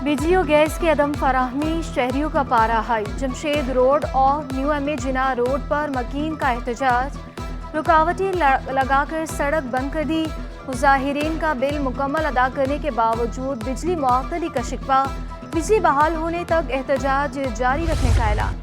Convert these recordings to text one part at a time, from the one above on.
बिजली और गैस की अदम फराहमी, शहरियों का पारा हाई। जमशेद रोड और न्यू एमए जिना रोड पर मकीन का एहतजाज, रुकावटें लगाकर सड़क बंद कर दी। मुजाहिरीन का बिल मुकम्मल अदा करने के बावजूद बिजली मुअत्तली का शिकवा, बिजली बहाल होने तक एहतजाज जारी रखने का ऐलान।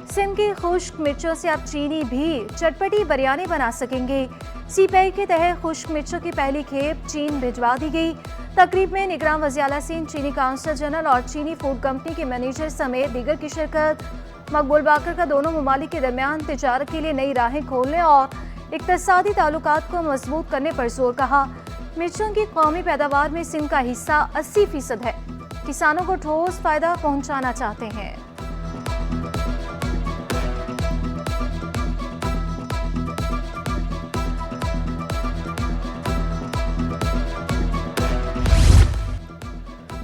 सिंध की खुश्क मिर्चों से अब चीनी भी चटपटी बिरयानी बना सकेंगे। सीपीआई के तहत खुश्क मिर्चों की पहली खेप चीन भिजवा दी गई। तकरीब में निगरान वज़ीर-ए-आला सिंध, चीनी काउंसिल जनरल और चीनी फूड कंपनी के मैनेजर समेत दीगर की शिरकत। मकबूल बाकर का दोनों ममालिक के दरमियान तिजारत के लिए नई राहें खोलने और इक़्तिसादी ताल्लुकात को मजबूत करने पर जोर कहा। मिर्चों की कौमी पैदावार में सिंध का हिस्सा 80% है। किसानों को ठोस फायदा पहुंचाना चाहते हैं।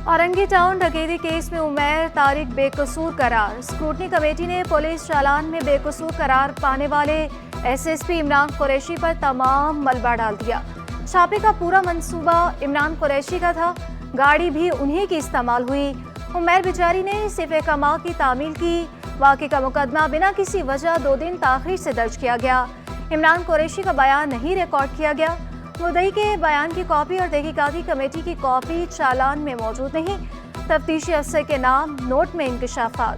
औरंगी टाउन डकैती केस में उमैर तारिक बेकसूर करार। स्क्रूटनी कमेटी ने पुलिस चालान में बेकसूर करार पाने वाले एसएसपी इमरान कुरैशी पर तमाम मलबा डाल दिया। छापे का पूरा मंसूबा इमरान कुरैशी का था, गाड़ी भी उन्हीं की इस्तेमाल हुई। उमैर बिचारी ने सिर्फ कमा की तामील की। वाक़े का मुकदमा बिना किसी वजह 2 दिन ताख़ीर से दर्ज किया गया। इमरान कुरैशी का बयान नहीं रिकॉर्ड किया गया। मुद्दई के बयान की कॉपी और तहकीकाती कमेटी की कॉपी चालान में मौजूद नहीं। तफ्तीशी अफसर के नाम नोट में इंकशाफात।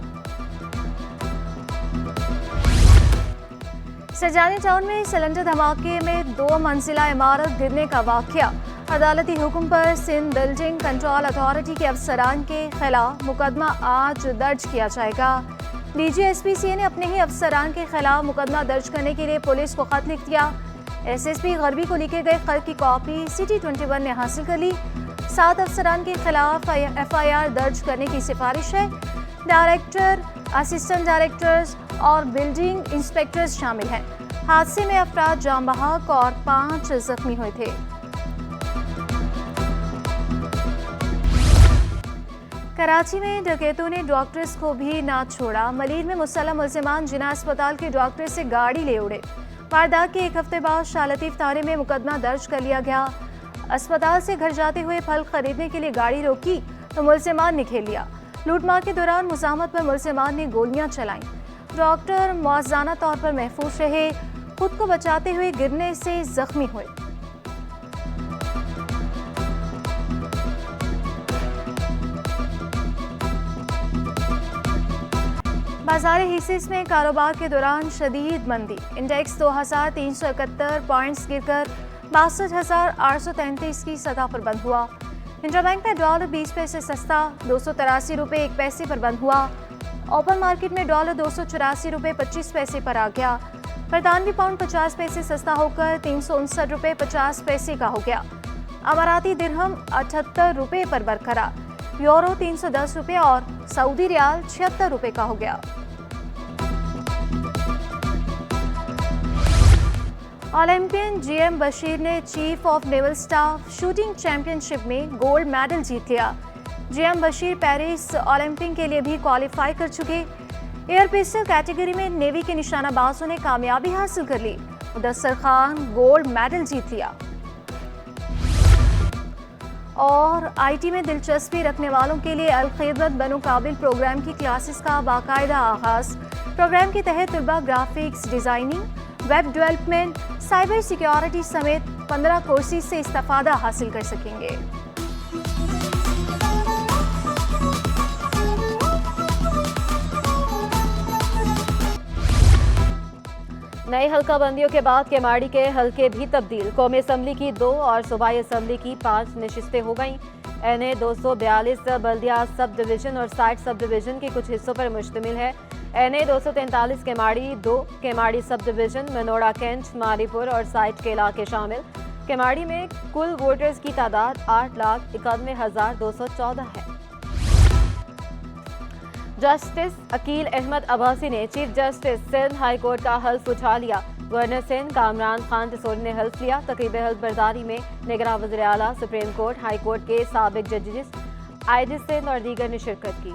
सजानी टाउन में सिलेंडर धमाके में 2 मंजिला इमारत गिरने का वाक़या। अदालती हुक्म पर सिंध बिल्डिंग कंट्रोल अथॉरिटी के अफसरान के खिलाफ मुकदमा आज दर्ज किया जाएगा। डीजीएसपीसीए ने अपने ही अफसरान के खिलाफ मुकदमा दर्ज करने के लिए पुलिस को खत लिख दिया। एसएसपी गरबी को लिखे गए खत की कॉपी सिटी 21 ने हासिल कर ली। 7 अफसरान के खिलाफ एफआईआर दर्ज करने की सिफारिश है। डायरेक्टर, असिस्टेंट डायरेक्टर्स और बिल्डिंग इंस्पेक्टर्स शामिल हैं। हादसे में अफराद जान बहक और 5 जख्मी हुए थे। कराची में डकैतों ने डॉक्टर्स को भी ना छोड़ा। मलीर में मुसल्लह मुल्जिमान जिना अस्पताल के डॉक्टर से गाड़ी ले उड़े। वारदात के 1 हफ्ते बाद शाह लतीफ थाने में मुकदमा दर्ज कर लिया गया। अस्पताल से घर जाते हुए फल खरीदने के लिए गाड़ी रोकी तो मुल्जिमान ने घेर लिया। लूटमार के दौरान मुजामत पर मुल्जिमान ने गोलियां चलाईं। डॉक्टर मुआवजाना तौर पर महफूज रहे, खुद को बचाते हुए गिरने से जख्मी हुए। बाजार हिस्सेस में कारोबार के दौरान शदीद मंदी। इंडेक्स 2371 पॉइंट्स गिरकर 62,833 की सतह पर बंद हुआ। इंटरबैंक में डॉलर 20 पैसे सस्ता 283 रुपये 1 पैसे पर बंद हुआ। ओपन मार्केट में डॉलर 284 रुपये 25 पैसे पर आ गया। बरतानवी पाउंड 50 पैसे सस्ता होकर 359 रुपये 50 पैसे का हो गया। अमाराती दिरहम 78 रुपये पर बरकरार। यूरो 310 रुपये और सऊदी रियाल 76 रुपये का हो गया। ओलंपियन जीएम बशीर ने chief of naval staff shooting championship में गोल्ड मेडल जीत लिया। जीएम बशीर पेरिस ओलंपिक के लिए भी क्वालिफाई कर चुके। एयर पिस्टल कैटेगरी में नेवी के निशानाबाजों ने कामयाबी हासिल कर ली। मुदस्सर खान गोल्ड मेडल जीत लिया। और आईटी में दिलचस्पी रखने वालों के लिए अल खिदमत बनो काबिल प्रोग्राम की क्लासेस का बाकायदा आगाज। प्रोग्राम के तहत तलबा graphics designing, web development, cyber security समेत 15 कोर्सेज से इस्तेफादा हासिल कर सकेंगे। नई हल्का बंदियों के बाद केमाड़ी के हल्के भी तब्दील। कौमी असम्बली की 2 और सूबाई असम्बली की 5 नशिस्तें हो गईं। एनए 242 बल्दिया सब डिवीजन और 60 सब डिवीजन के कुछ हिस्सों पर मुश्तमिल है। NA 243 Keamari 2, Keamari sub division, Manora cantt, Mauripur और साइट के इलाके शामिल। केमाड़ी में कुल वोटर्स की तादाद 8,91,214 है। जस्टिस अकील अहमद अब्बासी ने chief justice Sindh High Court का हल्फ उठा लिया। गवर्नर सिंध कामरान खान टिसोरी ने हल्फ लिया। तकरीब हल्फ बर्दारी में निगरान वज़ीर आला, सुप्रीम कोर्ट, हाई कोर्ट के साबिक जजेस, आईजी सिंध और दीगर ने शिरकत की।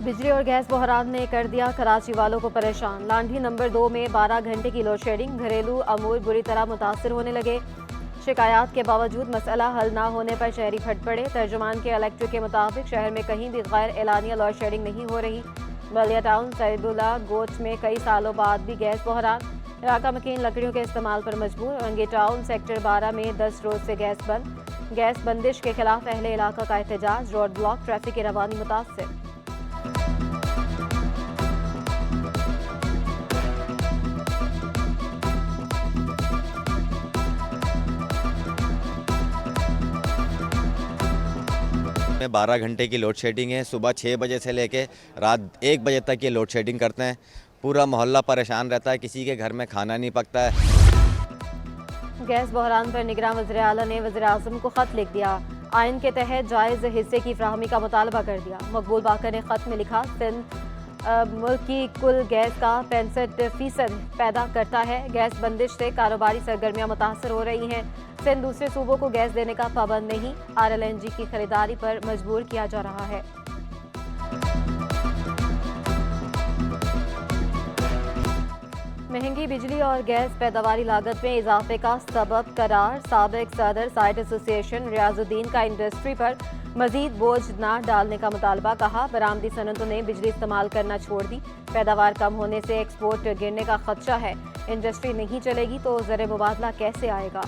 बिजली और गैस बहरान ने कर दिया कराची वालों को परेशान। लांढी नंबर 2 में 12 घंटे की लोड शेडिंग, घरेलू अमूर बुरी तरह मुतासिर होने लगे। शिकायत के बावजूद मसला हल ना होने पर शहरी फट पड़े। तर्जुमान के इलेक्ट्रिक के मुताबिक शहर में कहीं भी गैर एलानिया लोड शेडिंग नहीं हो रही। बलिया टाउन सईदुल्ला गोच में कई सालों बाद भी गैस बहरान, इलाका मकीन लकड़ियों के इस्तेमाल पर मजबूर। रंगी टाउन सेक्टर 12 में 10 रोज से गैस बंद। गैस बंदिश के खिलाफ अहले इलाका का एहतजाज, रोड ब्लॉक, ट्रैफिक की रवानी मुतासर। में 12 घंटे की लोड शेडिंग है। सुबह 6 बजे से लेके रात 1 बजे तक ये लोड शेडिंग करते हैं। पूरा मोहल्ला परेशान रहता है, किसी के घर में खाना नहीं पकता है। गैस बहरान पर निगरान वज़ीर आला ने वज़ीर आज़म को खत लिख दिया। आइन के तहत जायज़ हिस्से की फ्राहमी का मुतालबा कर दिया। मकबूल बाकर ने खत में लिखा, सिंध मुल्क की कुल गैस का 65% पैदा करता है। गैस बंदिश से कारोबारी सरगर्मियाँ मुतासर हो रही हैं। सिंध दूसरे सूबों को गैस देने का पाबंद नहीं, RLNG की खरीदारी पर मजबूर किया जा रहा है। महंगी बिजली और गैस पैदावारी लागत में इजाफे का सबब करार। साबिक सदर साइट एसोसिएशन रियाजुद्दीन का इंडस्ट्री पर मजीद बोझ न डालने का मुतालबा। कहा, बरामदी सनतों ने बिजली इस्तेमाल करना छोड़ दी। पैदावार कम होने से एक्सपोर्ट गिरने का खदशा है। इंडस्ट्री नहीं चलेगी तो ज़र मुबादला कैसे आएगा।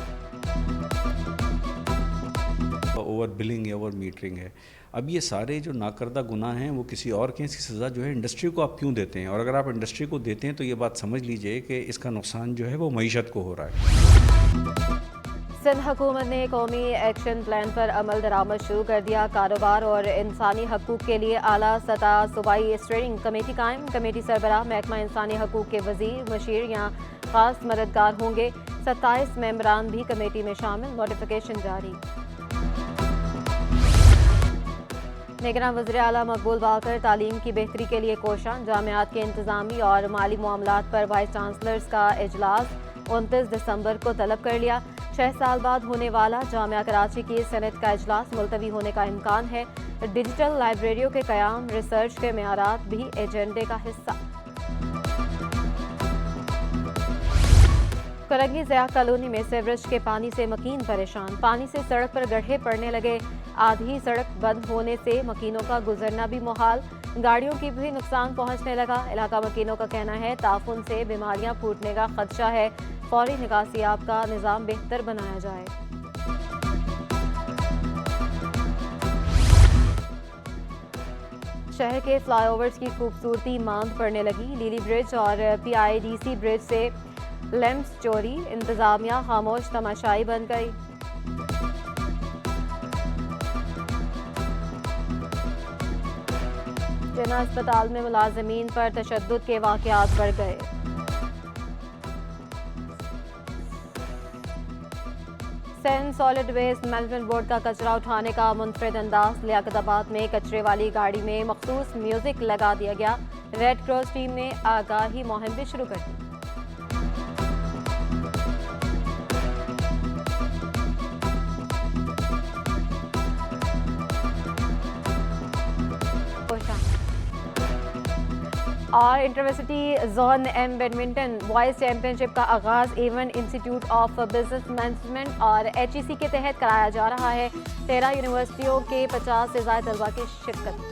ओवर बिलिंग है, ओवर मीटरिंग है। अब ये सारे जो नाकर्दा गुनाह हैं वो किसी और के, इसकी सज़ा जो है इंडस्ट्री को आप क्यों देते हैं? और अगर आप इंडस्ट्री को देते हैं तो ये बात समझ लीजिए कि इसका नुकसान जो है वो मईशत को हो रहा है। सिंध हुकूमत ने कौमी एक्शन प्लान पर अमल दरामद शुरू कर दिया। कारोबार और इंसानी हकूक़ के लिए आला सतह सूबाई स्टीयरिंग कमेटी कायम। कमेटी सरबराह महकमा इंसानी हकूक़ के वज़ीर, मशीर या ख़ास मददगार होंगे। 27 मेंबरान भी कमेटी में शामिल। नोटिफिकेशन जारी। निगरान वज़ीर आला मकबूल बाकर तालीम की बेहतरी के लिए कोशां। जामियात के इंतज़ामी और माली मामलात पर वाइस चांसलर्स का इजलास 29 दिसंबर को तलब कर लिया। 6 साल बाद होने वाला जामिया कराची की सेनेट का इजलास मुलतवी होने का इम्कान है। डिजिटल लाइब्रेरियों के क़याम, रिसर्च के मेयारात भी एजेंडे का हिस्सा। करंगी ज़िया कॉलोनी में सीवरेज के पानी से मकीन परेशान। पानी से सड़क पर गड्ढे पड़ने लगे। आधी सड़क बंद होने से मकीनों का गुजरना भी मुहाल। गाड़ियों की भी नुकसान पहुंचने लगा। इलाका मकीनों का कहना है ताफुन से बीमारियां फूटने का खदशा है। फौरी निकासियाब का निज़ाम बेहतर बनाया जाए। शहर के फ्लाईओवर्स की खूबसूरती मांद पड़ने लगी। लीली ब्रिज और PIDC ब्रिज से लैंप्स चोरी। इंतजामिया खामोश तमाशाई बन गई। जिन्ना अस्पताल में मुलाजमीन पर तशद्दुद के वाक़यात बढ़ गए। Sindh Solid Waste Management Board का कचरा उठाने का मुनफरिद अंदाज। लियाकताबाद में कचरे वाली गाड़ी में मखसूस म्यूजिक लगा दिया गया। रेड क्रॉस टीम ने आगाही मुहिम भी शुरू कर दी। और intervarsity zone M badminton boys championship का आगाज़ एवन इंस्टीट्यूट ऑफ बिजनेस मैनेजमेंट और HEC के तहत कराया जा रहा है। 13 यूनिवर्सिटियों के 50 से ज़्यादा तलबा की शिरकत।